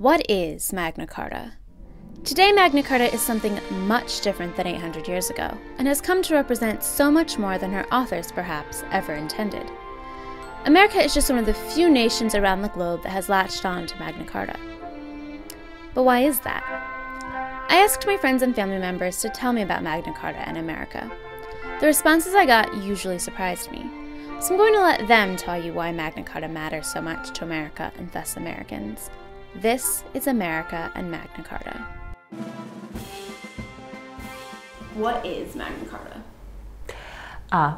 What is Magna Carta? Today, Magna Carta is something much different than 800 years ago, and has come to represent so much more than her authors perhaps ever intended. America is just one of the few nations around the globe that has latched on to Magna Carta. But why is that? I asked my friends and family members to tell me about Magna Carta and America. The responses I got usually surprised me, so I'm going to let them tell you why Magna Carta matters so much to America and thus Americans. This is America and Magna Carta. What is Magna Carta?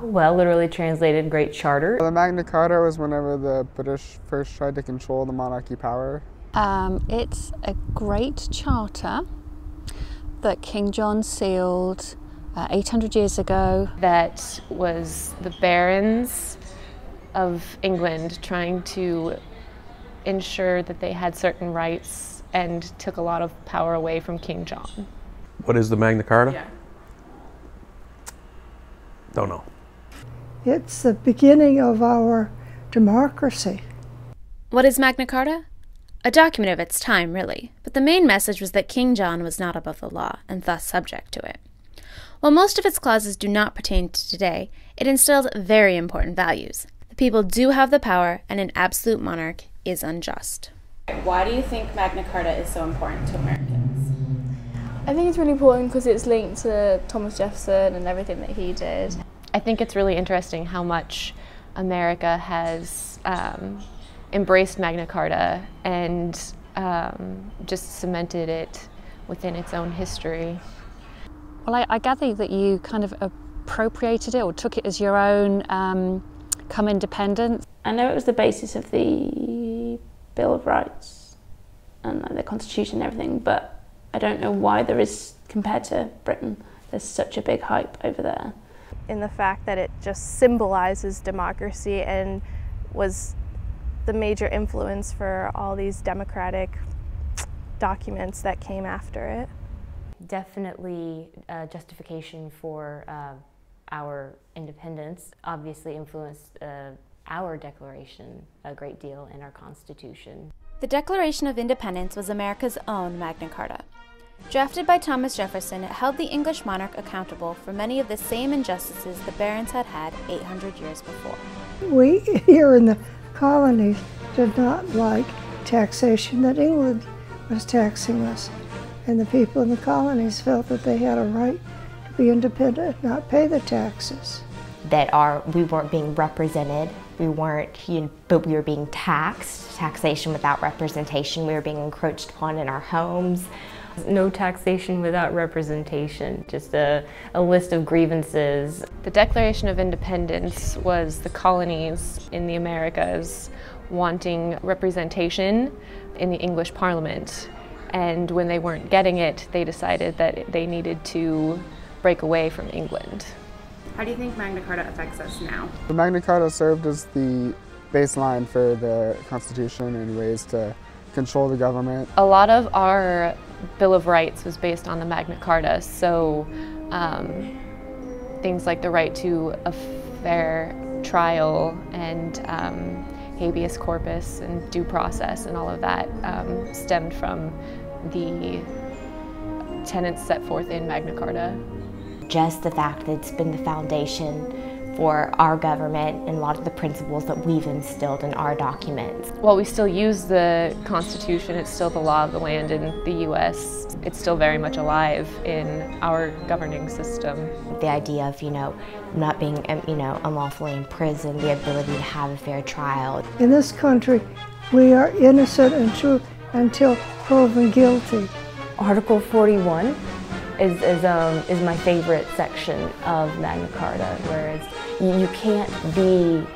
Well, literally translated Great Charter. The Magna Carta was whenever the British first tried to control the monarchy power. It's a great charter that King John sealed 800 years ago. That was the barons of England trying to ensure that they had certain rights and took a lot of power away from King John. What is the Magna Carta? Yeah. Don't know. It's the beginning of our democracy. What is Magna Carta? A document of its time, really, but the main message was that King John was not above the law and thus subject to it. While most of its clauses do not pertain to today, it instilled very important values. The people do have the power, and an absolute monarch is unjust. Why do you think Magna Carta is so important to Americans? I think it's really important because it's linked to Thomas Jefferson and everything that he did. I think it's really interesting how much America has embraced Magna Carta and just cemented it within its own history. Well, I gather that you kind of appropriated it or took it as your own come independence. I know it was the basis of the Bill of Rights and the Constitution and everything, but I don't know why there is, compared to Britain, there's such a big hype over there. In the fact that it just symbolizes democracy and was the major influence for all these democratic documents that came after it. Definitely justification for our independence. Obviously influenced our Declaration a great deal in our Constitution. The Declaration of Independence was America's own Magna Carta. Drafted by Thomas Jefferson, it held the English monarch accountable for many of the same injustices the barons had had 800 years before. We here in the colonies did not like taxation that England was taxing us. And the people in the colonies felt that they had a right to be independent, not pay the taxes. That we weren't being represented, but we were being taxed. Taxation without representation, we were being encroached upon in our homes. No taxation without representation, just a list of grievances. The Declaration of Independence was the colonies in the Americas wanting representation in the English Parliament. And when they weren't getting it, they decided that they needed to break away from England. How do you think Magna Carta affects us now? The Magna Carta served as the baseline for the Constitution and ways to control the government. A lot of our Bill of Rights was based on the Magna Carta, so things like the right to a fair trial and habeas corpus and due process and all of that stemmed from the tenets set forth in Magna Carta. Just the fact that it's been the foundation for our government and a lot of the principles that we've instilled in our documents. While we still use the Constitution, it's still the law of the land in the U.S. It's still very much alive in our governing system. The idea of, not being, unlawfully in prison, the ability to have a fair trial. In this country, we are innocent until proven guilty. Article 41 is my favorite section of Magna Carta, whereas you can't be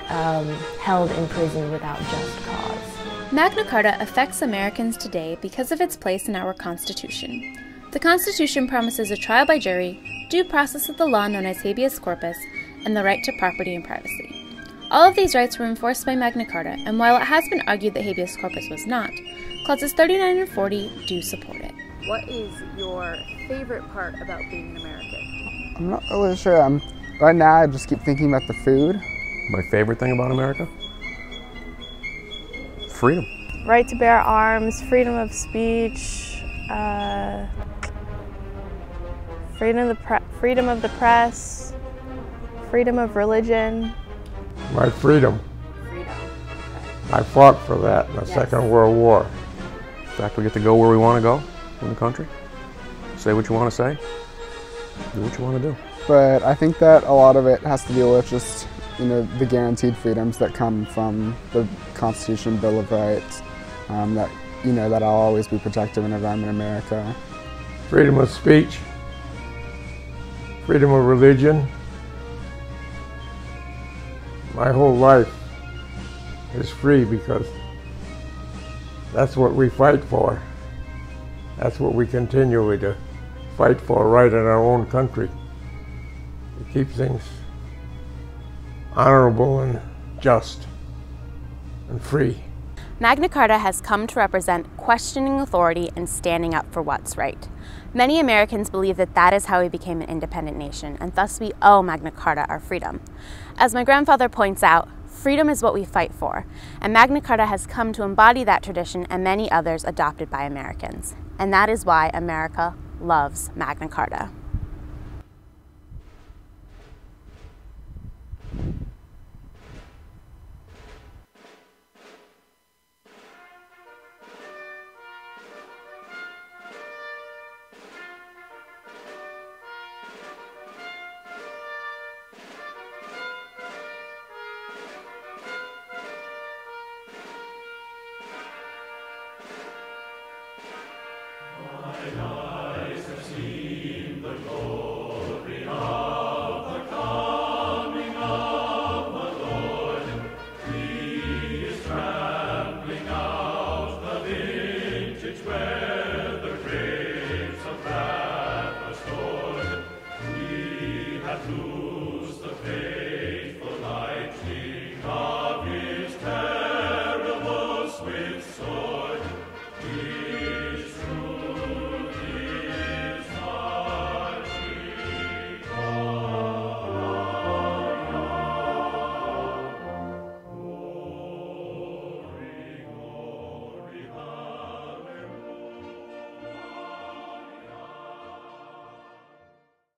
held in prison without just cause. Magna Carta affects Americans today because of its place in our Constitution. The Constitution promises a trial by jury, due process of the law known as habeas corpus, and the right to property and privacy. All of these rights were enforced by Magna Carta, and while it has been argued that habeas corpus was not, clauses 39 and 40 do support it. What is your favorite part about being an American? I'm not really sure. Right now I just keep thinking about the food. My favorite thing about America? Freedom. right to bear arms, freedom of speech, freedom of the press, freedom of religion. My freedom. I fought for that in the Second World War. In fact, we get to go where we want to go in the country, say what you want to say, do what you want to do. But I think that a lot of it has to deal with just, the guaranteed freedoms that come from the Constitution, Bill of Rights, that, that I'll always be protected whenever I'm in America. Freedom of speech, freedom of religion. My whole life is free because that's what we fight for. That's what we continually to fight for right in our own country. To keep things honorable and just and free. Magna Carta has come to represent questioning authority and standing up for what's right. Many Americans believe that that is how we became an independent nation, and thus we owe Magna Carta our freedom. As my grandfather points out, freedom is what we fight for, and Magna Carta has come to embody that tradition and many others adopted by Americans. And that is why America loves Magna Carta. Where